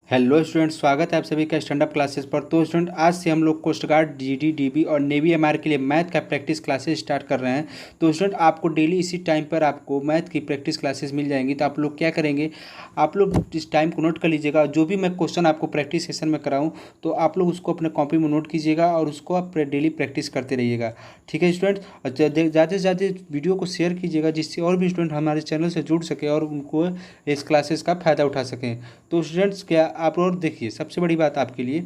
Hello student, स्वागत है आप सभी का स्टैंड अप क्लासेस पर। तो स्टूडेंट, आज से हम लोग कोस्ट गार्ड, जीडी, डीबी और नेवी एमआर के लिए मैथ का प्रैक्टिस क्लासेस स्टार्ट कर रहे हैं। तो स्टूडेंट, आपको डेली इसी टाइम पर आपको मैथ की प्रैक्टिस क्लासेस मिल जाएंगी। तो आप लोग क्या करेंगे, आप लोग इस टाइम को नोट कर लीजिएगा। जो भी मैं क्वेश्चन आपको प्रैक्टिस सेशन में कराऊँ तो आप लोग उसको अपने कॉपी में नोट कीजिएगा और उसको आप डेली प्रैक्टिस करते रहिएगा। ठीक है स्टूडेंट, और ज़्यादा से ज़्यादा वीडियो को शेयर कीजिएगा जिससे और भी स्टूडेंट हमारे चैनल से जुड़ सके और उनको इस क्लासेस का फ़ायदा उठा सकें। तो स्टूडेंट्स, क्या आप और देखिए, सबसे बड़ी बात आपके लिए,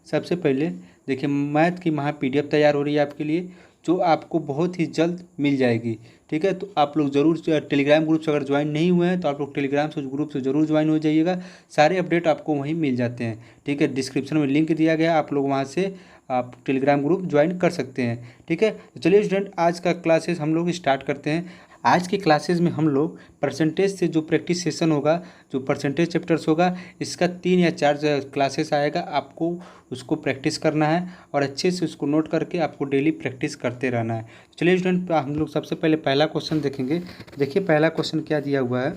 सबसे पहले देखिए, मैथ की महा पीडीएफ तैयार हो रही है आपके लिए, जो आपको बहुत ही जल्द मिल जाएगी। ठीक है, तो आप लोग ज़रूर टेलीग्राम ग्रुप से अगर ज्वाइन नहीं हुए हैं तो आप लोग टेलीग्राम से ग्रुप से ज़रूर ज्वाइन हो जाइएगा। सारे अपडेट आपको वहीं मिल जाते हैं। ठीक है, डिस्क्रिप्शन में लिंक दिया गया, आप लोग वहाँ से आप टेलीग्राम ग्रुप ज्वाइन कर सकते हैं। ठीक है, तो चलिए स्टूडेंट, आज का क्लासेस हम लोग स्टार्ट करते हैं। आज के क्लासेस में हम लोग परसेंटेज से जो प्रैक्टिस सेशन होगा, जो परसेंटेज चैप्टर्स होगा, इसका 3 या 4 क्लासेस आएगा। आपको उसको प्रैक्टिस करना है और अच्छे से उसको नोट करके आपको डेली प्रैक्टिस करते रहना है। चलिए स्टूडेंट, हम लोग सबसे पहले पहला क्वेश्चन देखेंगे। देखिए पहला क्वेश्चन क्या दिया हुआ है,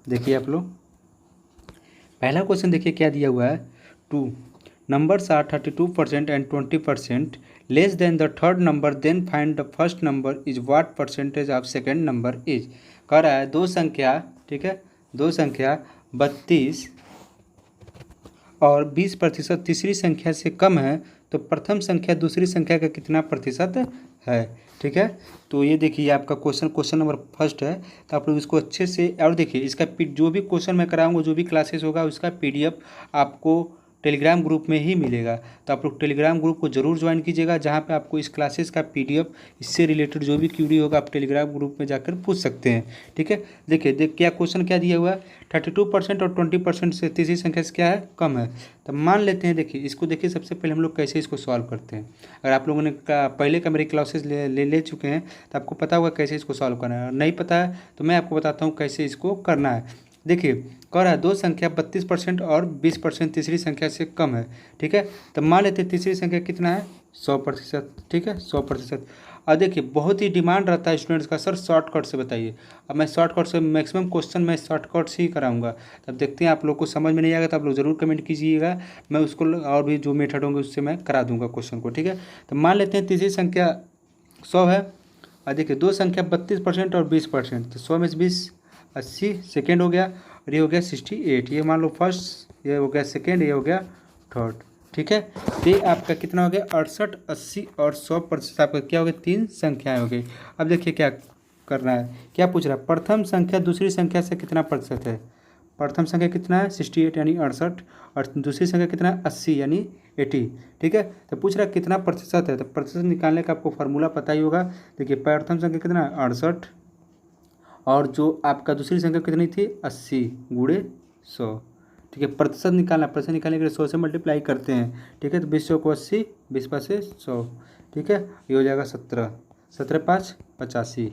देखिए आप लोग पहला क्वेश्चन देखिए क्या दिया हुआ है। Two numbers are 32% and 20% less than the third number, then find the first number is what percentage of second number is. कह रहा है दो संख्या, ठीक है, दो संख्या 32 और 20% तीसरी संख्या से कम है, तो प्रथम संख्या दूसरी संख्या का कितना प्रतिशत है। ठीक है, तो ये देखिए आपका क्वेश्चन नंबर फर्स्ट है। तो आप लोग इसको अच्छे से, और देखिए इसका जो भी क्वेश्चन मैं कराऊंगा, जो भी क्लासेस होगा, उसका पीडीएफ आपको टेलीग्राम ग्रुप में ही मिलेगा। तो आप लोग टेलीग्राम ग्रुप को जरूर ज्वाइन कीजिएगा, जहाँ पे आपको इस क्लासेस का पीडीएफ, इससे रिलेटेड जो भी क्यूरी होगा आप टेलीग्राम ग्रुप में जाकर पूछ सकते हैं। ठीक है, देखिए क्या क्वेश्चन क्या दिया हुआ है। 32% और 20% से तीसरी संख्या से क्या है, कम है। तो मान लेते हैं, देखिए इसको, देखिए सबसे पहले हम लोग कैसे इसको सॉल्व करते हैं। अगर आप लोगों ने पहले का मेरी क्लासेस ले चुके हैं तो आपको पता होगा कैसे इसको सॉल्व करना है। नहीं पता है तो मैं आपको बताता हूँ कैसे इसको करना है। देखिए कह रहा है दो संख्या 32% और 20% तीसरी संख्या से कम है। ठीक है, तो मान लेते हैं तीसरी संख्या कितना है, 100%। ठीक है, 100%। और देखिए बहुत ही डिमांड रहता है स्टूडेंट्स का, सर शॉर्टकट से बताइए। अब मैं शॉर्टकट से मैक्सिमम क्वेश्चन मैं शॉर्टकट से ही कराऊंगा। तब देखते हैं, आप लोग को समझ में नहीं आएगा तो आप लोग ज़रूर कमेंट कीजिएगा, मैं उसको और भी जो मेथड होंगे उससे मैं करा दूंगा क्वेश्चन को। ठीक है, तो मान लेते हैं तीसरी संख्या 100 है, और देखिए दो संख्या 32% और 20%, तो 100 में से 20 80 सेकेंड हो गया, और ये हो गया 68। ये मान लो फर्स्ट, ये हो गया सेकेंड, ये हो गया थर्ड। ठीक है, तो ये आपका कितना हो गया, 68, 80 और 100% आपका क्या हो गया, तीन संख्याएं हो गई। अब देखिए क्या करना है, क्या पूछ रहा है, प्रथम संख्या दूसरी संख्या से कितना प्रतिशत है। प्रथम संख्या कितना है 68 यानी 68, और दूसरी संख्या कितना है 80 यानी 80। ठीक है, तो पूछ रहा है कितना प्रतिशत है। तो प्रतिशत निकालने का आपको फार्मूला पता ही होगा। देखिए प्रथम संख्या कितना है 68, और जो आपका दूसरी संख्या कितनी थी 80 गुणे 100। ठीक है, प्रतिशत निकालना, प्रतिशत निकालने के लिए 100 से मल्टीप्लाई करते हैं। ठीक है, तो 20 को 80, 20 पाँच से 100। ठीक है, ये हो जाएगा 17, 17 5 85,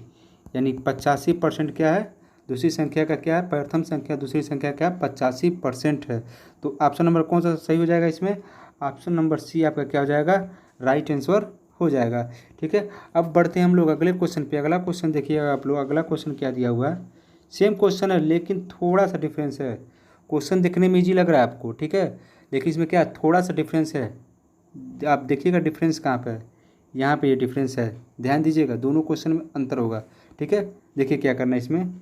यानी 85% क्या है, दूसरी संख्या का क्या है, प्रथम संख्या दूसरी संख्या का 85% है। तो ऑप्शन नंबर कौन सा सही हो जाएगा इसमें, ऑप्शन नंबर सी आपका क्या हो जाएगा, राइट आंसर हो जाएगा। ठीक है, अब बढ़ते हैं हम लोग अगले क्वेश्चन पे। अगला क्वेश्चन देखिएगा आप लोग, अगला क्वेश्चन क्या दिया हुआ है, सेम क्वेश्चन है लेकिन थोड़ा सा डिफरेंस है। क्वेश्चन देखने में इजी लग रहा है आपको, ठीक है, लेकिन इसमें क्या थोड़ा सा डिफरेंस है। आप देखिएगा डिफरेंस कहाँ पे है, यहाँ पे ये डिफरेंस है, ध्यान दीजिएगा, दोनों क्वेश्चन में अंतर होगा। ठीक है, देखिए क्या करना है इसमें।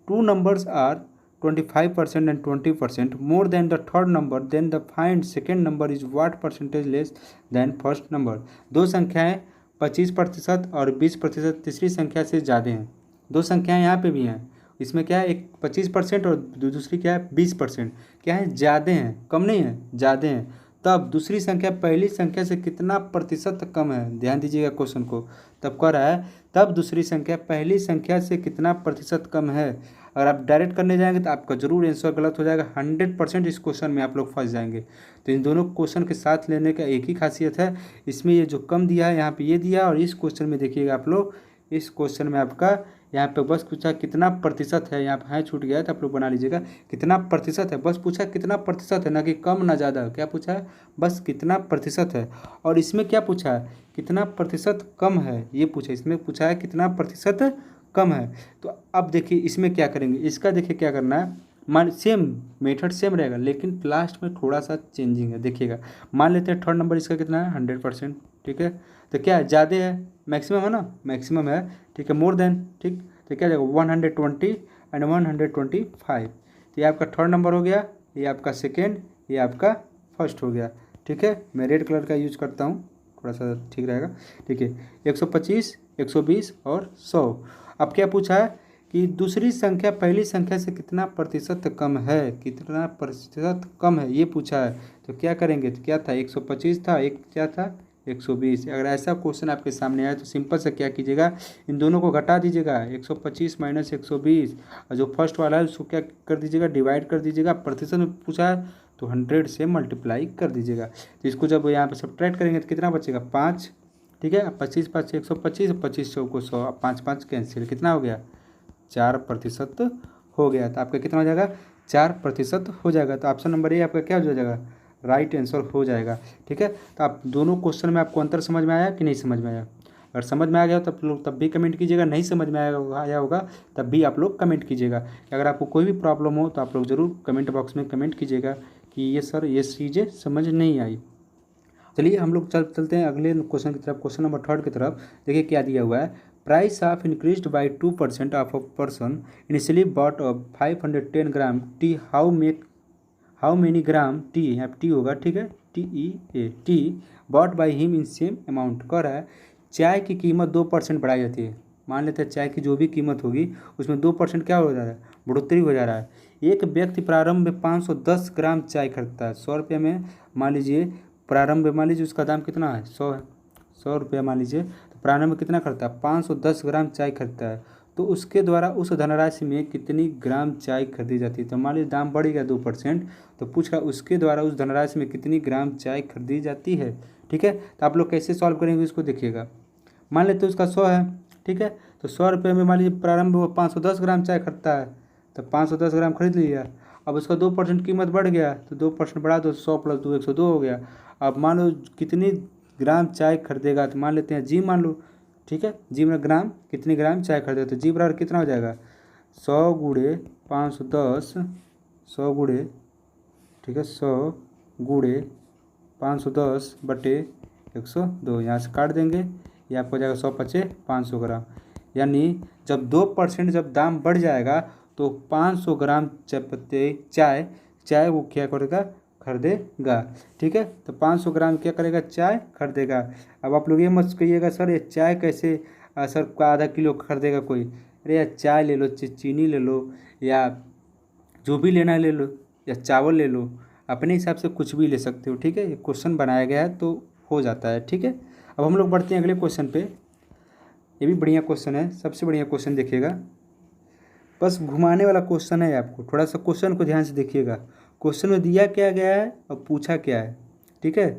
Two numbers are 25% and 20% more than the third number, then the find second number is what percentage less than first number. दो संख्याएं 25% और 20% तीसरी संख्या से ज़्यादा हैं। दो संख्याएं यहाँ पे भी हैं, इसमें क्या है, एक 25% और दूसरी क्या है 20%, क्या है ज़्यादा हैं, कम नहीं है, ज़्यादा हैं। तब दूसरी संख्या पहली संख्या से कितना प्रतिशत कम है, ध्यान दीजिएगा क्वेश्चन को। तब कह रहा है तब दूसरी संख्या पहली संख्या से कितना प्रतिशत कम है। अगर आप डायरेक्ट करने जाएंगे तो आपका जरूर आंसर गलत हो जाएगा, 100% इस क्वेश्चन में आप लोग फंस जाएंगे। तो इन दोनों क्वेश्चन के साथ लेने का एक ही खासियत है, इसमें ये जो कम दिया है यहाँ पे ये दिया, और इस क्वेश्चन में देखिएगा आप लोग, इस क्वेश्चन में आपका यहाँ पे बस पूछा कितना प्रतिशत है, यहाँ पे है छूट गया है तो आप लोग बना लीजिएगा, कितना प्रतिशत है, बस पूछा कितना प्रतिशत है, ना कि कम ना ज़्यादा। क्या पूछा है, बस कितना प्रतिशत है। और इसमें क्या पूछा है, कितना प्रतिशत कम है, ये पूछा, इसमें पूछा है कितना प्रतिशत कम है। तो अब देखिए इसमें क्या करेंगे, इसका देखिए क्या करना है, मान सेम मेथड सेम रहेगा, लेकिन लास्ट में थोड़ा सा चेंजिंग है। देखिएगा, मान लेते हैं थर्ड नंबर इसका कितना है 100%, ठीक है। तो क्या है, ज़्यादा है, मैक्सिमम है ना, मैक्सिमम है, ठीक है, मोर देन, ठीक। तो क्या जाएगा 120 एंड 125। तो ये आपका थर्ड नंबर हो गया, ये आपका सेकेंड, ये आपका फर्स्ट हो गया, ठीक है। मैं रेड कलर का यूज करता हूँ, थोड़ा सा ठीक रहेगा, ठीक है। 125, 120 और 100। अब क्या पूछा है कि दूसरी संख्या पहली संख्या से कितना प्रतिशत कम है, कितना प्रतिशत कम है, ये पूछा है। तो क्या करेंगे, तो क्या था 125 था, एक क्या था 120। अगर ऐसा क्वेश्चन आपके सामने आए तो सिंपल से क्या कीजिएगा, इन दोनों को घटा दीजिएगा, 125 माइनस 120, और जो फर्स्ट वाला है उसको क्या कर दीजिएगा, डिवाइड कर दीजिएगा। प्रतिशत में पूछा है तो 100 से मल्टीप्लाई कर दीजिएगा। तो इसको जब यहाँ पे सब्ट्रैक्ट करेंगे तो कितना बचेगा 5, ठीक है। 25 5 125, 25 100 को 100, 5 5 कैंसिल, कितना हो गया 4% हो गया। तो आपका कितना हो जाएगा 4% हो जाएगा। तो ऑप्शन नंबर ए आपका क्या हो जाएगा, राइट आंसर हो जाएगा, ठीक है। तो आप दोनों क्वेश्चन में आपको अंतर समझ में आया कि नहीं समझ में आया? अगर समझ में आ गया तब लोग तब भी कमेंट कीजिएगा, नहीं समझ में आया होगा तब भी आप लोग कमेंट कीजिएगा। अगर आपको कोई भी प्रॉब्लम हो तो आप लोग ज़रूर कमेंट बॉक्स में कमेंट कीजिएगा कि ये सर ये चीज़ें समझ नहीं आई। चलिए हम लोग चलते हैं अगले क्वेश्चन की तरफ, क्वेश्चन नंबर थर्ड की तरफ। देखिए क्या दिया हुआ है, price of increased by 2% of a person initially bought 510 gram tea, how many gram tea, यहाँ टी होगा, ठीक है, tea bought by him in same amount. कह रहा है चाय की कीमत 2% बढ़ाई जाती है। मान लेते हैं चाय की जो भी कीमत होगी उसमें 2% क्या हो जा रहा है, बढ़ोतरी हो जा रहा है। एक व्यक्ति प्रारंभ में 510 ग्राम चाय खरीदता है, 100 रुपये में। मान लीजिए प्रारंभ में, मान लीजिए उसका दाम कितना है 100 है, 100 रुपया मान लीजिए। तो प्रारंभ में कितना खरीदता है 510 ग्राम चाय खरीदता है। तो उसके द्वारा उस धनराशि में कितनी ग्राम चाय खरीदी जाती है। तो मान लीजिए दाम बढ़ गया 2%, तो पूछ रहा उसके द्वारा उस धनराशि में कितनी ग्राम चाय खरीदी जाती है, ठीक है। तो आप लोग कैसे सॉल्व करेंगे इसको, देखिएगा। मान लेते उसका 100 है, ठीक है। तो 100 रुपये में मान लीजिए प्रारंभ वो 510 ग्राम चाय खरीदता है, तो 510 ग्राम खरीद लिया। अब उसका 2% कीमत बढ़ गया तो 2% बढ़ा दो, 100 + 2 102 हो गया। अब मान लो कितनी ग्राम चाय खरीदेगा, तो मान लेते हैं जी मान लो, ठीक है। जी में ग्राम, कितनी ग्राम चाय खरीदेगा, तो जी बराबर कितना हो जाएगा 100 गुणे 510, 100 गुणे, ठीक है, 100 गुणे 510 बटे 102, यहाँ से काट देंगे, ये आपको हो जाएगा 100 पचे 500 ग्राम। यानी जब 2% जब दाम बढ़ जाएगा तो 500 ग्राम चाय वो क्या करेगा, खरीदेगा, ठीक है। तो 500 ग्राम क्या करेगा, चाय खरीदेगा। अब आप लोग ये मत कहिएगा सर ये चाय कैसे सर आधा किलो खरीदेगा कोई। अरे यार चाय ले लो, चीनी ले लो, या जो भी लेना है ले लो, या चावल ले लो, अपने हिसाब से कुछ भी ले सकते हो, ठीक है। ये क्वेश्चन बनाया गया है तो हो जाता है, ठीक है। अब हम लोग बढ़ते हैं अगले क्वेश्चन पे। ये भी बढ़िया क्वेश्चन है, सबसे बढ़िया क्वेश्चन देखिएगा, बस घुमाने वाला क्वेश्चन है आपको, थोड़ा सा क्वेश्चन को ध्यान से देखिएगा। क्वेश्चन में दिया क्या गया है और पूछा क्या है, ठीक है।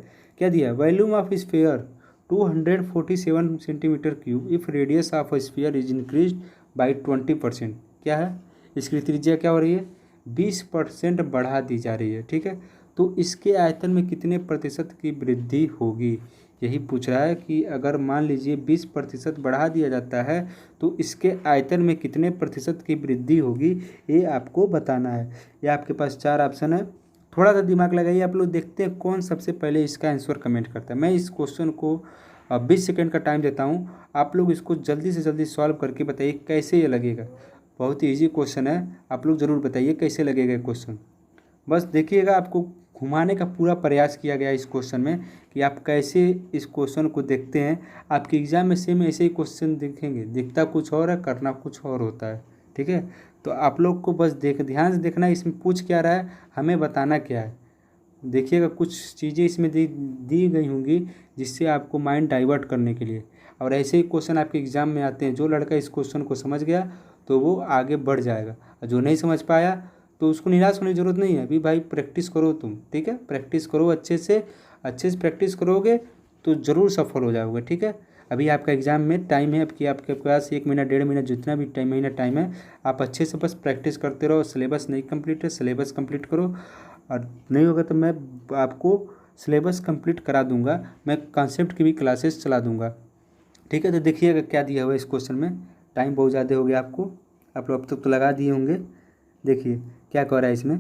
क्या दिया, volume of sphere 247 centimetre cube if radius of sphere is increase by 20%। क्या है, इसकी त्रिज्या क्या हो रही है 20% बढ़ा दी जा रही है, ठीक है। तो इसके आयतन में कितने प्रतिशत की वृद्धि होगी, यही पूछ रहा है कि अगर मान लीजिए 20% बढ़ा दिया जाता है तो इसके आयतन में कितने प्रतिशत की वृद्धि होगी, ये आपको बताना है। ये आपके पास 4 ऑप्शन है, थोड़ा सा दिमाग लगाइए आप लोग, देखते हैं कौन सबसे पहले इसका आंसर कमेंट करता है। मैं इस क्वेश्चन को 20 सेकेंड का टाइम देता हूँ, आप लोग इसको जल्दी से जल्दी सॉल्व करके बताइए कैसे ये लगेगा। बहुत ही ईजी क्वेश्चन है, आप लोग ज़रूर बताइए कैसे लगेगा क्वेश्चन। बस देखिएगा, आपको घुमाने का पूरा प्रयास किया गया इस क्वेश्चन में कि आप कैसे इस क्वेश्चन को देखते हैं। आपके एग्ज़ाम में सेम ऐसे ही क्वेश्चन दिखेंगे, दिखता कुछ और है, करना कुछ और होता है, ठीक है। तो आप लोग को बस ध्यान से देखना है इसमें पूछ क्या रहा है, हमें बताना क्या है। देखिएगा कुछ चीज़ें इसमें दी गई होंगी जिससे आपको माइंड डाइवर्ट करने के लिए, और ऐसे ही क्वेश्चन आपके एग्ज़ाम में आते हैं। जो लड़का इस क्वेश्चन को समझ गया तो वो आगे बढ़ जाएगा, और जो नहीं समझ पाया तो उसको निराश होने की ज़रूरत नहीं है। अभी भाई प्रैक्टिस करो तुम, ठीक है, प्रैक्टिस करो अच्छे से प्रैक्टिस करोगे तो ज़रूर सफल हो जाओगे, ठीक है। अभी आपका एग्ज़ाम में टाइम है, आपके पास 1 महीना 1.5 महीना जितना भी महीना टाइम है, आप अच्छे से बस प्रैक्टिस करते रहो। सिलेबस नहीं कंप्लीट है, सिलेबस कंप्लीट करो, और नहीं होगा तो मैं आपको सिलेबस कंप्लीट करा दूंगा, मैं कॉन्सेप्ट की भी क्लासेस चला दूंगा, ठीक है। तो देखिएगा क्या दिया हुआ है इस क्वेश्चन में। टाइम बहुत ज़्यादा हो गया आपको, आप लोग अब तक तो लगा दिए होंगे, देखिए क्या कह रहा है इसमें,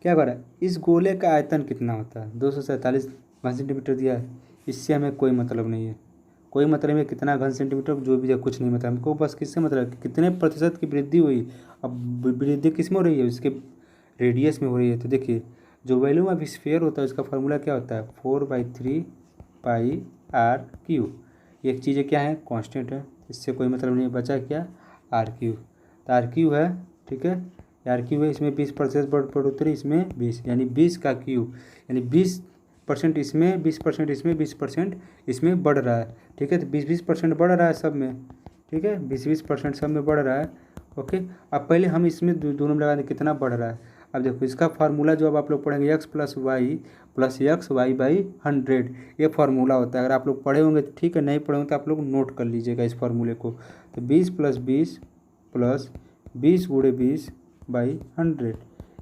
क्या कह रहा है, इस गोले का आयतन कितना होता है, 247 घन सेंटीमीटर दिया है। इससे हमें कोई मतलब नहीं है, कोई मतलब नहीं है कितना घन सेंटीमीटर जो भी है, कुछ नहीं मतलब हमको, बस किससे मतलब है कि कितने प्रतिशत की वृद्धि हुई। अब वृद्धि किस में हो रही है, उसके रेडियस में हो रही है। तो देखिए जो वॉल्यूम ऑफ स्फीयर होता है उसका फार्मूला क्या होता है, 4/3 पाई r क्यू। एक चीज़ें क्या है, कांस्टेंट है, इससे कोई मतलब नहीं है, बचा क्या, आर क्यू। तो आर क्यू है, ठीक है, आर क्यू है, इसमें 20% बढ़ोतरी, इसमें 20 यानी 20 का क्यू, यानी 20% इसमें, 20% इसमें, 20% इसमें बढ़ रहा है। ठीक है, तो 20% बढ़ रहा है सब में, ठीक है, 20% सब में बढ़ रहा है। ओके, अब पहले हम इसमें दोनों में लगा दें कितना बढ़ रहा है। अब देखो इसका फार्मूला जो अब आप लोग पढ़ेंगे, x+y+x/100, ये फार्मूला होता है। अगर आप लोग पढ़े होंगे तो ठीक है, नहीं पढ़े होंगे तो आप लोग नोट कर लीजिएगा इस फार्मूले को। तो 20+20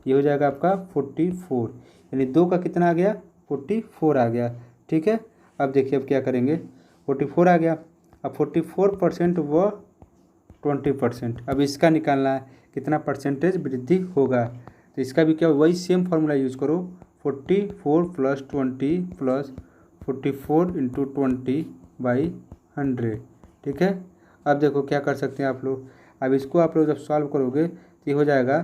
ये हो जाएगा आपका 44, यानी 2 का कितना आ गया, 44 आ गया। ठीक है, अब देखिए अब क्या करेंगे, 44 आ गया। अब 44% व 20%, अब इसका निकालना है कितना परसेंटेज वृद्धि होगा। तो इसका भी क्या, वही सेम फार्मूला यूज़ करो, 44 + 20 + 44 × 20/100। ठीक है, अब देखो क्या कर सकते हैं आप लोग, अब इसको आप लोग जब सॉल्व करोगे तो ये हो जाएगा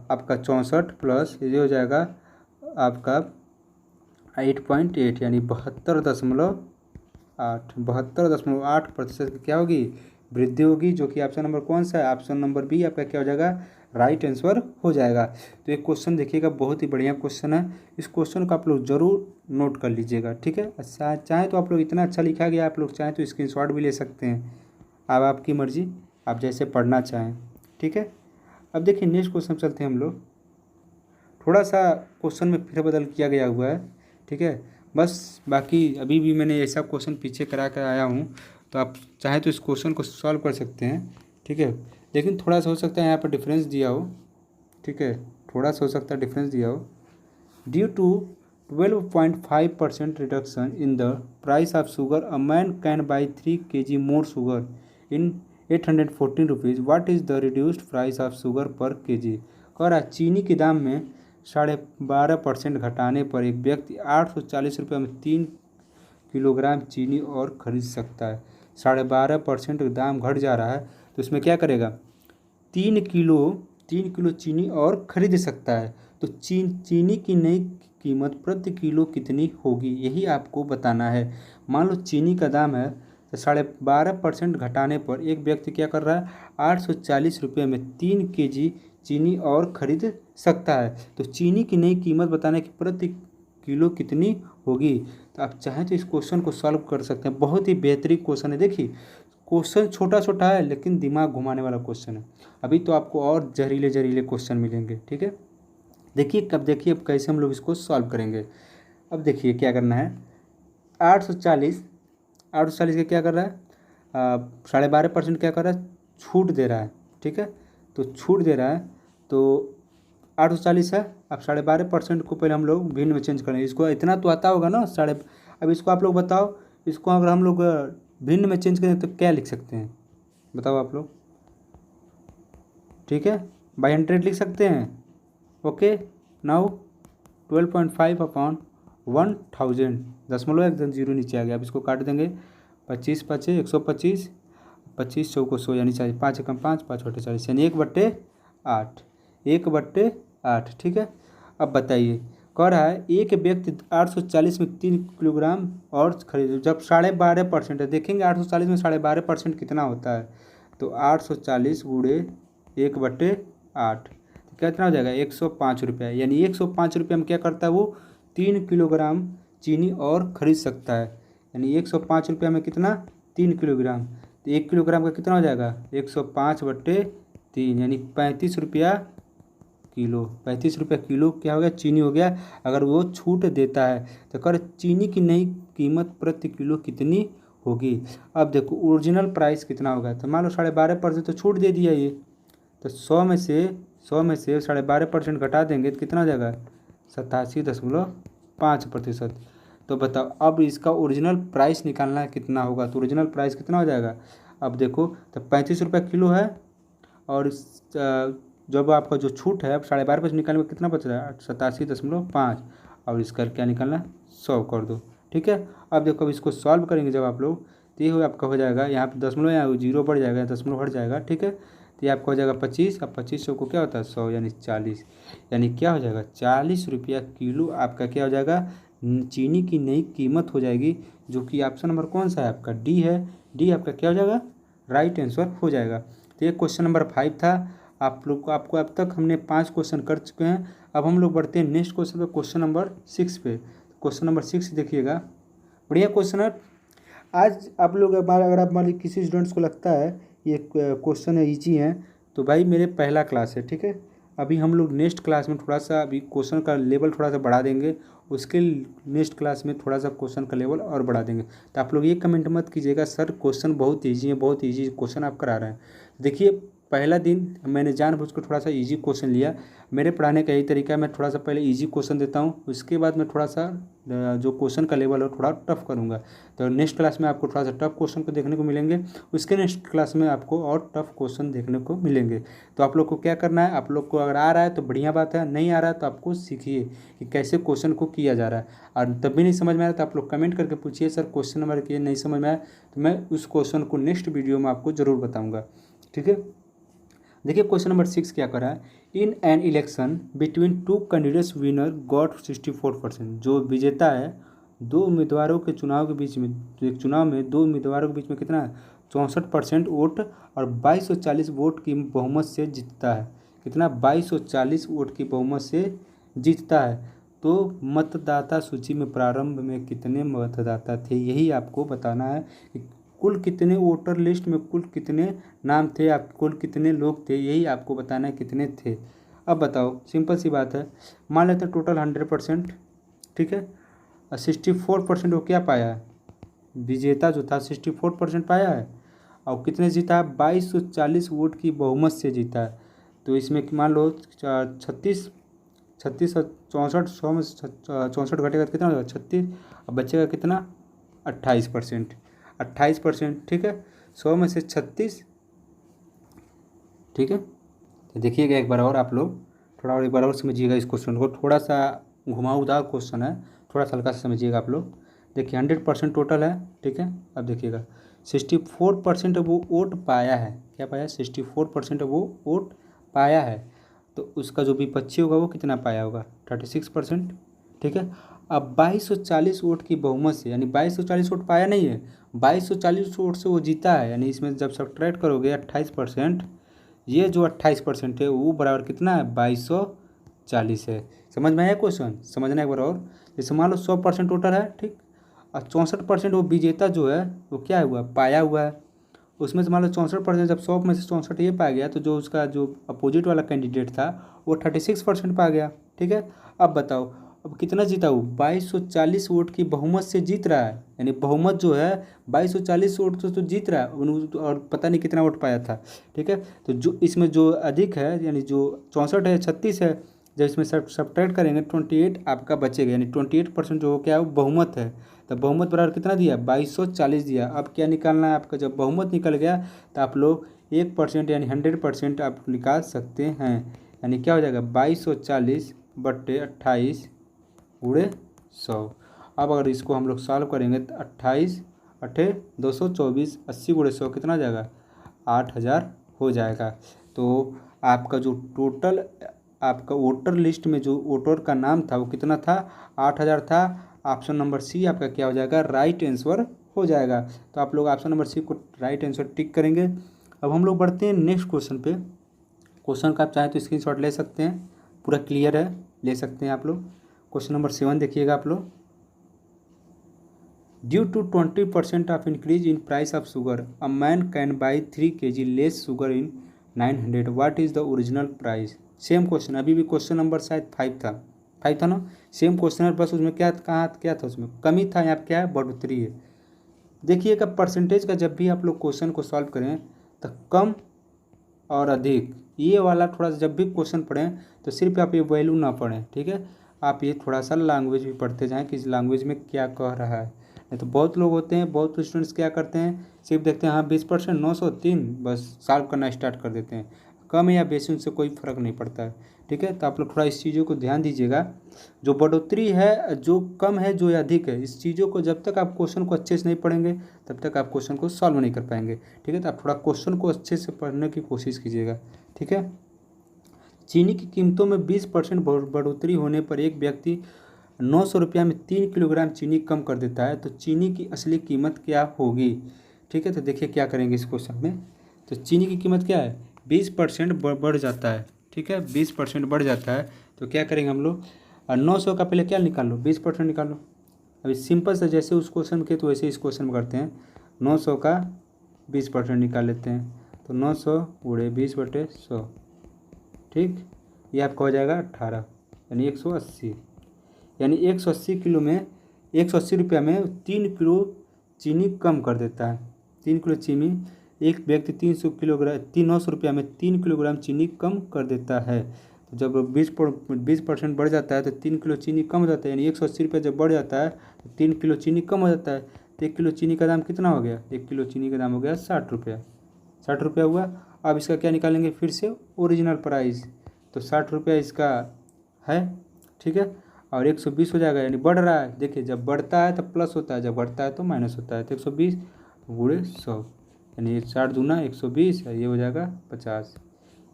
आपका 64 प्लस ये हो जाएगा आपका 8.8, यानी 72.8% की क्या होगी, वृद्धि होगी, जो कि ऑप्शन नंबर कौन सा है, ऑप्शन नंबर बी आपका क्या हो जाएगा, राइट आंसर हो जाएगा। तो एक क्वेश्चन देखिएगा, बहुत ही बढ़िया क्वेश्चन है, इस क्वेश्चन को आप लोग जरूर नोट कर लीजिएगा। ठीक है, अच्छा चाहे तो आप लोग, इतना अच्छा लिखा गया, आप लोग चाहें तो स्क्रीनशॉट भी ले सकते हैं, अब आपकी मर्जी, आप जैसे पढ़ना चाहें। ठीक है, अब देखिए नेक्स्ट क्वेश्चन चलते हैं हम लोग, थोड़ा सा क्वेश्चन में फिर बदल किया गया हुआ है। ठीक है, बस बाकी अभी भी मैंने ऐसा क्वेश्चन पीछे करा कर आया हूँ, तो आप चाहें तो इस क्वेश्चन को सॉल्व कर सकते हैं। ठीक है, लेकिन थोड़ा सा हो सकता है यहाँ पर डिफरेंस दिया हो। ठीक है, थोड़ा सा हो सकता है डिफरेंस दिया हो, due to 12.5% reduction in the price of sugar a man can buy 3 kg more sugar in 814 rupees, what is the reduced price of sugar per kg। कह रहा चीनी के दाम में 12.5% घटाने पर एक व्यक्ति 840 रुपये में 3 किलोग्राम चीनी और खरीद सकता है। 12.5% दाम घट जा रहा है, तो इसमें क्या करेगा, 3 किलो चीनी और खरीद सकता है। तो चीनी की नई कीमत प्रति किलो कितनी होगी, यही आपको बताना है। मान लो चीनी का दाम है, तो 12.5% घटाने पर एक व्यक्ति क्या कर रहा है, 840 रुपये में 3 kg चीनी और खरीद सकता है। तो चीनी की नई कीमत बताने की प्रति किलो कितनी होगी। तो आप चाहें तो इस क्वेश्चन को सॉल्व कर सकते हैं, बहुत ही बेहतरीन क्वेश्चन है। देखिए क्वेश्चन छोटा छोटा है लेकिन दिमाग घुमाने वाला क्वेश्चन है। अभी तो आपको और जहरीले जहरीले क्वेश्चन मिलेंगे। ठीक है, देखिए अब कैसे हम लोग इसको सॉल्व करेंगे। अब देखिए क्या करना है, 840 का क्या कर रहा है, 12.5% क्या कर रहा है, छूट दे रहा है। ठीक है, तो छूट दे रहा है, तो 840 है, अब 12.5% को पहले हम लोग भिन्न में चेंज करेंगे। इसको इतना तो आता होगा ना साढ़े, अब इसको आप लोग बताओ, इसको अगर हम लोग भिन्न में चेंज करें तो क्या लिख सकते हैं, बताओ आप लोग। ठीक है, बाई 100 लिख सकते हैं। ओके, नाउ 12.5/1000, 0.1 नीचे आ गया। अब इसको काट देंगे, 25 5 125, 25 चौको 100 यानी 40, 5 एकम 5, 5 बटे 40 यानी 1/8, 1/8। ठीक है, अब बताइए, कह रहा है एक व्यक्ति 840 में 3 किलोग्राम और खरीदे, जब 12.5% है, देखेंगे 840 में 12.5% कितना होता है, तो 840 गुणे 1/8 कितना हो जाएगा, 105 रुपये, यानी 105 रुपये में क्या करता है वो, 3 किलोग्राम चीनी और खरीद सकता है। यानी 105 रुपये में कितना, 3 किलोग्राम, तो 1 किलोग्राम का कितना हो जाएगा, 105/3 यानी 35 रुपया किलो। 35 रुपये किलो क्या हो गया, चीनी हो गया। अगर वो छूट देता है तो कर चीनी की नई कीमत प्रति किलो कितनी होगी। अब देखो ओरिजिनल प्राइस कितना होगा, तो मान लो 12.5% तो छूट दे दिया ये, तो 100 में से 12.5% घटा देंगे तो कितना हो जाएगा, 87.5%। तो बताओ अब इसका ओरिजिनल प्राइस निकालना है कितना होगा, तो ओरिजिनल प्राइस कितना हो जाएगा। अब देखो तो 35 रुपये किलो है और जब आपका जो छूट है अब 12.5 से निकालने में कितना बच रहा है 87.5 और इसका क्या निकालना है 100 कर दो। ठीक है, अब देखो अब इसको सॉल्व करेंगे जब आप लोग तो ये आपका हो जाएगा, यहाँ पे दशमलव यहाँ जीरो बढ़ जाएगा, दशमलव हट जाएगा। ठीक है, तो ये आपका हो जाएगा 25, अब 25 को क्या होता है 100 यानी 40, यानी क्या हो जाएगा 40 रुपया किलो आपका क्या हो जाएगा चीनी की नई कीमत हो जाएगी, जो कि ऑप्शन नंबर कौन सा है आपका डी है। डी आपका क्या हो जाएगा राइट आंसर हो जाएगा। तो ये क्वेश्चन नंबर 5 था। आप लोग को आपको अब तक हमने 5 क्वेश्चन कर चुके हैं। अब हम लोग बढ़ते हैं नेक्स्ट क्वेश्चन पे, क्वेश्चन नंबर 6 पे। क्वेश्चन नंबर 6 देखिएगा, बढ़िया क्वेश्चन है। आज आप लोग अगर आप मान लीजिए किसी स्टूडेंट्स को लगता है ये क्वेश्चन है ईजी है, तो भाई मेरे पहला क्लास है। ठीक है, अभी हम लोग नेक्स्ट क्लास में थोड़ा सा अभी क्वेश्चन का लेवल थोड़ा सा बढ़ा देंगे, उसके नेक्स्ट क्लास में थोड़ा सा क्वेश्चन का लेवल और बढ़ा देंगे। तो आप लोग ये कमेंट मत कीजिएगा सर क्वेश्चन बहुत ईजी है, बहुत ईजी क्वेश्चन आप करा रहे हैं। देखिए पहला दिन मैंने जानबूझकर थोड़ा सा इजी क्वेश्चन लिया। मेरे पढ़ाने का यही तरीका है, मैं थोड़ा सा पहले इजी क्वेश्चन देता हूँ, उसके बाद मैं थोड़ा सा जो क्वेश्चन का लेवल है थोड़ा टफ करूँगा। तो नेक्स्ट क्लास में आपको थोड़ा सा टफ क्वेश्चन को देखने को मिलेंगे, उसके नेक्स्ट क्लास में आपको और टफ क्वेश्चन देखने को मिलेंगे। तो आप लोग को क्या करना है, आप लोग को अगर आ रहा है तो बढ़िया बात है, नहीं आ रहा है तो आपको सीखिए कि कैसे क्वेश्चन को किया जा रहा है। और तब भी नहीं समझ में आ रहा तो आप लोग कमेंट करके पूछिए सर क्वेश्चन नंबर ये नहीं समझ में आया, तो मैं उस क्वेश्चन को नेक्स्ट वीडियो में आपको ज़रूर बताऊँगा। ठीक है, देखिए क्वेश्चन नंबर 6 क्या कर रहा है, in an election between two candidates winner got 64%। जो विजेता है दो उम्मीदवारों के चुनाव के बीच में, एक चुनाव में दो उम्मीदवारों के बीच में कितना है 64% वोट और 2240 वोट की बहुमत से जीतता है। कितना 2240 वोट की बहुमत से जीतता है, तो मतदाता सूची में प्रारंभ में कितने मतदाता थे, यही आपको बताना है कि कुल कितने वोटर लिस्ट में कुल कितने नाम थे, आप कुल कितने लोग थे, यही आपको बताना है कितने थे। अब बताओ सिंपल सी बात है, मान लेते हैं टोटल 100%। ठीक है, और 64% वो क्या पाया है, विजेता जो था 64% पाया है, और कितने जीता है 2240 वोट की बहुमत से जीता है। तो इसमें मान लो 36 36 और 64, 100 में 64 घटेगा तो कितना होगा 36, अब बचेगा कितना 28%। 28%। ठीक है, 100 में से 36। ठीक है, तो देखिएगा एक बार और आप लोग थोड़ा और एक बार और समझिएगा इस क्वेश्चन को, थोड़ा सा घुमावदार क्वेश्चन है, थोड़ा सा हल्का सा समझिएगा आप लोग। देखिए 100% टोटल है। ठीक है, अब देखिएगा 64% वो वोट पाया है, क्या पाया 64% वो वोट पाया है, तो उसका जो विपक्षी होगा वो कितना पाया होगा 36%। ठीक है, अब 2240 वोट की बहुमत से, यानी 2240 वोट पाया नहीं है, 2240 वोट से वो जीता है, यानी इसमें जब सब्ट्रैक्ट करोगे 28%, ये जो 28% है वो बराबर कितना है 2240 है। समझ में आया क्वेश्चन, समझना एक बार और। जैसे मान लो 100% टोटल है, ठीक, और 64% वो विजेता जो है वो क्या हुआ पाया हुआ है, उसमें से मान लो 64%, जब 100 में से 64 ये पाया गया तो जो उसका जो अपोजिट वाला कैंडिडेट था वो 36% पा गया। ठीक है, अब बताओ अब कितना जीता वो 2240 वोट की बहुमत से जीत रहा है, यानी बहुमत जो है 2240 वोट तो जीत रहा है, और पता नहीं कितना वोट पाया था। ठीक है, तो जो इसमें जो अधिक है यानी जो 64 है 36 है, जब इसमें सब्ट्रैक्ट करेंगे 28 आपका बचेगा, यानी 28% जो क्या है वो बहुमत है। तो बहुमत बराबर कितना दिया 2240 दिया। अब क्या निकालना है आपका, जब बहुमत निकल गया तो आप लोग 1% यानी 100% आप निकाल सकते हैं, यानी क्या हो जाएगा 2240/28 गुणे 100। अब अगर इसको हम लोग सॉल्व करेंगे तो 28 अट्ठे 224, 80 गुणे 100 कितना आ जाएगा 8000 हो जाएगा। तो आपका जो टोटल आपका वोटर लिस्ट में जो वोटर का नाम था वो कितना था 8000 था। ऑप्शन नंबर सी आपका क्या हो जाएगा राइट आंसर हो जाएगा। तो आप लोग ऑप्शन नंबर सी को राइट आंसर टिक करेंगे। अब हम लोग बढ़ते हैं नेक्स्ट क्वेश्चन पे। क्वेश्चन का आप चाहें तो स्क्रीनशॉट ले सकते हैं, पूरा क्लियर है, ले सकते हैं आप लोग। क्वेश्चन नंबर 7 देखिएगा आप लोग, due to 20% of increase in price of sugar a man can buy 3 kg less sugar in 900, what is the original price. Same question, अभी भी क्वेश्चन नंबर शायद 5 था ना, सेम क्वेश्चन है, बस उसमें क्या कहाँ क्या था, उसमें कमी था, यहाँ क्या है बढ़ोतरी है। देखिएगा परसेंटेज का जब भी आप लोग क्वेश्चन को सॉल्व करें तो कम और अधिक ये वाला थोड़ा सा जब भी क्वेश्चन पढ़ें तो सिर्फ आप ये वैल्यू ना पढ़ें। ठीक है, आप ये थोड़ा सा लैंग्वेज भी पढ़ते जाएं कि इस लैंग्वेज में क्या कह रहा है। नहीं तो बहुत लोग होते हैं, बहुत स्टूडेंट्स क्या करते हैं सिर्फ देखते हैं हाँ 20% 903 बस सॉल्व करना स्टार्ट कर देते हैं, कम है या बेसी उनसे कोई फ़र्क नहीं पड़ता है। ठीक है, तो आप लोग थोड़ा इस चीज़ों को ध्यान दीजिएगा। जो बढ़ोतरी है, जो कम है, जो अधिक है, इस चीज़ों को जब तक आप क्वेश्चन को अच्छे से नहीं पढ़ेंगे तब तक आप क्वेश्चन को सॉल्व नहीं कर पाएंगे। ठीक है, तो आप थोड़ा क्वेश्चन को अच्छे से पढ़ने की कोशिश कीजिएगा। ठीक है, चीनी की कीमतों में 20% बढ़ोतरी होने पर एक व्यक्ति 900 रुपया में 3 किलोग्राम चीनी कम कर देता है, तो चीनी की असली कीमत क्या होगी। ठीक है, तो देखिए क्या करेंगे इस क्वेश्चन में। तो चीनी की कीमत क्या है, 20% बढ़ जाता है। ठीक है, 20% बढ़ जाता है, तो क्या करेंगे हम लोग, 900 का पहले क्या निकाल लो, 20% निकाल लो। अभी सिंपल से जैसे उस क्वेश्चन के तो वैसे इस क्वेश्चन में करते हैं। 900 का 20% निकाल लेते हैं, तो 900 गुणे 20/100। ठीक, ये आपका हो जाएगा 18, यानी 180। यानी 180 किलो में 180 रुपया में 3 किलो चीनी कम कर देता है। 3 किलो चीनी, एक व्यक्ति 300 किलोग्राम 900 रुपया में 3 किलोग्राम चीनी कम कर देता है। तो जब 20% बढ़ जाता है तो 3 किलो चीनी कम हो जाता है, यानी 180 रुपया जब बढ़ जाता है तो 3 किलो चीनी कम हो जाता है। तो 1 किलो चीनी का दाम कितना हो गया, 1 किलो चीनी का दाम हो गया 60 रुपया। 60 रुपया हुआ। अब इसका क्या निकालेंगे, फिर से ओरिजिनल प्राइस, तो 60 रुपया इसका है। ठीक है, और 120 हो जाएगा, यानी बढ़ रहा है। देखिए जब बढ़ता है तब प्लस होता है, जब बढ़ता है तो माइनस होता है। तो 120 गुणे 100, यानी 60 दूना 120, ये हो जाएगा 50,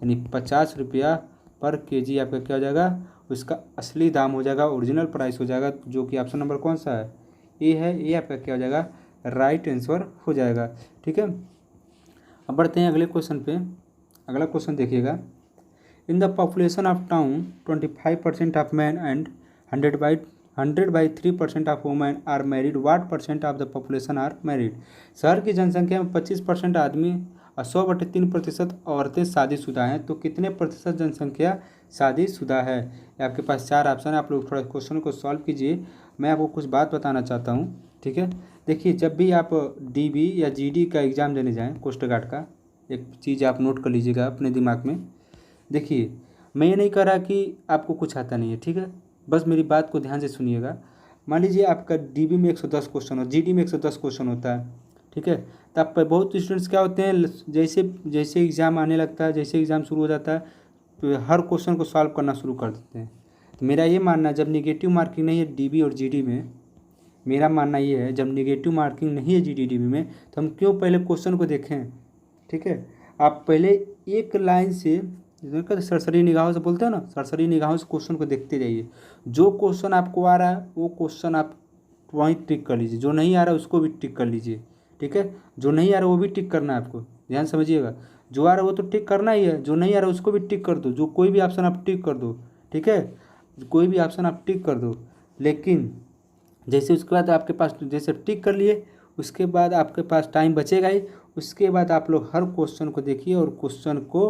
यानी 50 रुपया पर केजी आपका क्या हो जाएगा, उसका असली दाम हो जाएगा, ओरिजिनल प्राइस हो जाएगा, जो कि ऑप्शन नंबर कौन सा है, ए है। ये आपका क्या हो जाएगा, राइट आंसर हो जाएगा। ठीक है, अब बढ़ते हैं अगले क्वेश्चन पे। अगला क्वेश्चन देखिएगा। In the population of town 25% of man and 100/3% of women are married, what percent of the population are married. शहर की जनसंख्या में 25% आदमी और 100/3% औरतें शादीशुदा हैं, तो कितने प्रतिशत जनसंख्या शादीशुदा है। आपके पास 4 ऑप्शन है, आप लोग थोड़ा क्वेश्चन को सॉल्व कीजिए। मैं आपको कुछ बात बताना चाहता हूँ। ठीक है, देखिए जब भी आप डीबी या जीडी का एग्ज़ाम देने जाएँ, कोस्ट गार्ड का, एक चीज़ आप नोट कर लीजिएगा अपने दिमाग में। देखिए मैं ये नहीं कह रहा कि आपको कुछ आता नहीं है। ठीक है, बस मेरी बात को ध्यान से सुनिएगा। मान लीजिए आपका डीबी में 110 क्वेश्चन हो, जीडी में 110 क्वेश्चन होता है। ठीक है, तो आप बहुत स्टूडेंट्स क्या होते हैं, जैसे जैसे एग्ज़ाम आने लगता है, जैसे एग्ज़ाम शुरू हो जाता है, तो हर क्वेश्चन को सॉल्व करना शुरू कर देते हैं। तो मेरा ये मानना है, जब निगेटिव मार्किंग नहीं है डीबी और जीडी में, मेरा मानना ये है जब निगेटिव मार्किंग नहीं है जीडी डीबी में, तो हम क्यों पहले क्वेश्चन को देखें। ठीक है, आप पहले एक लाइन से सरसरी निगाहों से बोलते हैं ना, सरसरी निगाहों से क्वेश्चन को देखते जाइए। जो क्वेश्चन आपको आ रहा है वो क्वेश्चन आप वहीं टिक कर लीजिए, जो नहीं आ रहा है उसको भी टिक कर लीजिए। ठीक है, जो नहीं आ रहा है वो भी टिक करना है आपको, ध्यान समझिएगा। जो आ रहा है वो तो टिक करना ही है, जो नहीं आ रहा है उसको भी टिक कर दो, जो कोई भी ऑप्शन आप टिक कर दो। ठीक है, कोई भी ऑप्शन आप टिक कर दो, लेकिन जैसे उसके बाद आपके पास जैसे टिक कर लिए, उसके बाद आपके पास टाइम बचेगा ही। उसके बाद आप लोग हर क्वेश्चन को देखिए और क्वेश्चन को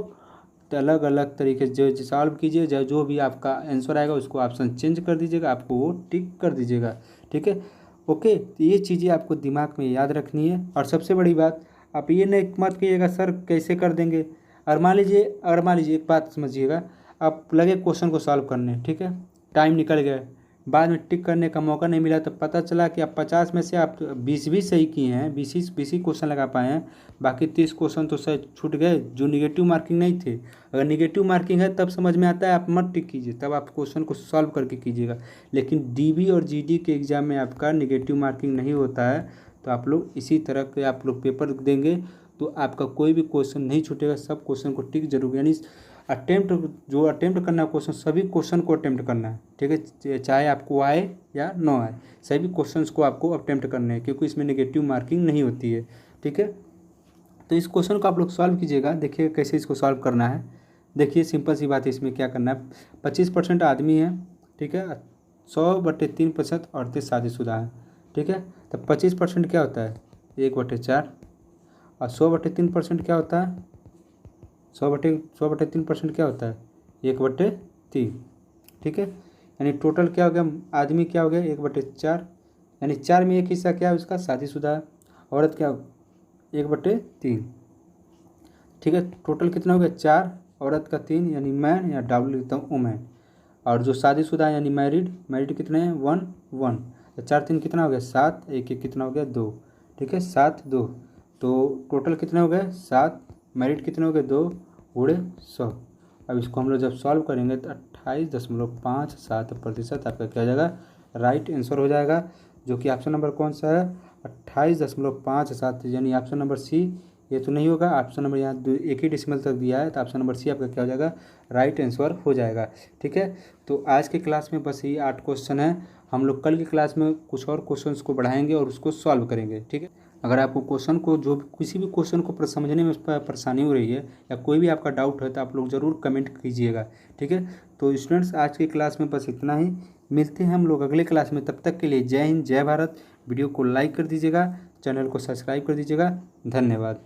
अलग अलग तरीके से जो सॉल्व कीजिए, जो भी आपका आंसर आएगा उसको ऑप्शन चेंज कर दीजिएगा, आपको वो टिक कर दीजिएगा। ठीक है, ओके, तो ये चीज़ें आपको दिमाग में याद रखनी है। और सबसे बड़ी बात, आप ये नहीं मत कहिएगा सर कैसे कर देंगे। और मान लीजिए एक बात समझिएगा, आप लगे क्वेश्चन को सॉल्व करने, ठीक है, टाइम निकल गया, बाद में टिक करने का मौका नहीं मिला, तो पता चला कि आप 50 में से आप 20 भी सही किए हैं, 20 ही क्वेश्चन लगा पाए हैं, बाकी 30 क्वेश्चन तो शायद छूट गए जो निगेटिव मार्किंग नहीं थे। अगर निगेटिव मार्किंग है तब समझ में आता है, आप मत टिक कीजिए, तब आप क्वेश्चन को सॉल्व करके कीजिएगा। लेकिन डीबी और जीडी के एग्ज़ाम में आपका निगेटिव मार्किंग नहीं होता है, तो आप लोग इसी तरह के आप लोग पेपर देंगे तो आपका कोई भी क्वेश्चन नहीं छूटेगा, सब क्वेश्चन को टिक जरूर, यानी अटेम्प्ट करना है क्वेश्चन, सभी क्वेश्चन को अटेम्प्ट करना है। ठीक है, चाहे आपको आए या न आए, सभी क्वेश्चंस को आपको अटेम्प्ट करने हैं, क्योंकि इसमें नेगेटिव मार्किंग नहीं होती है। ठीक है, तो इस क्वेश्चन को आप लोग सॉल्व कीजिएगा। देखिए कैसे इसको सॉल्व करना है। देखिए सिंपल सी बात है, इसमें क्या करना है, 25% आदमी है, ठीक है, 100/3% औरतें शादीशुदा हैं। ठीक है, तो 25% क्या होता है, 1/4, और 100/3% क्या होता है, 100/3% क्या होता है, 1/3। ठीक है, यानी टोटल क्या हो गया, आदमी क्या हो गया 1/4, यानी 4 में एक हिस्सा क्या है उसका शादीशुदा है, औरत क्या 1/3। ठीक है, टोटल कितना हो गया 4, औरत का 3, यानी मैन या डब्ल्यू लिखता हूँ वुमेन, और जो शादीशुदा है यानी मैरिड कितने हैं 1, तो 4 3 कितना हो गया 7, 1 1 कितना हो गया 2। ठीक है, 7 2, तो टोटल कितने हो गए 7, मैरिड कितने हो गए 2, गुणे 100। अब इसको हम लोग जब सॉल्व करेंगे तो 28.57% आपका क्या हो जाएगा, राइट आंसर हो जाएगा, जो कि ऑप्शन नंबर कौन सा है, 28.57, यानी ऑप्शन नंबर सी। ये तो नहीं होगा, ऑप्शन नंबर यहाँ एक ही डेसिमल तक दिया है, तो ऑप्शन नंबर सी आपका क्या हो जाएगा, राइट आंसर हो जाएगा। ठीक है, तो आज के क्लास में बस ये 8 क्वेश्चन है। हम लोग कल की क्लास में कुछ और क्वेश्चंस को बढ़ाएंगे और उसको सॉल्व करेंगे। ठीक है, अगर आपको क्वेश्चन को जो किसी भी क्वेश्चन को समझने में परेशानी हो रही है या कोई भी आपका डाउट है तो आप लोग ज़रूर कमेंट कीजिएगा। ठीक है, तो स्टूडेंट्स आज की क्लास में बस इतना ही, मिलते हैं हम लोग अगले क्लास में। तब तक के लिए जय हिंद, जय भारत। वीडियो को लाइक कर दीजिएगा, चैनल को सब्सक्राइब कर दीजिएगा। धन्यवाद।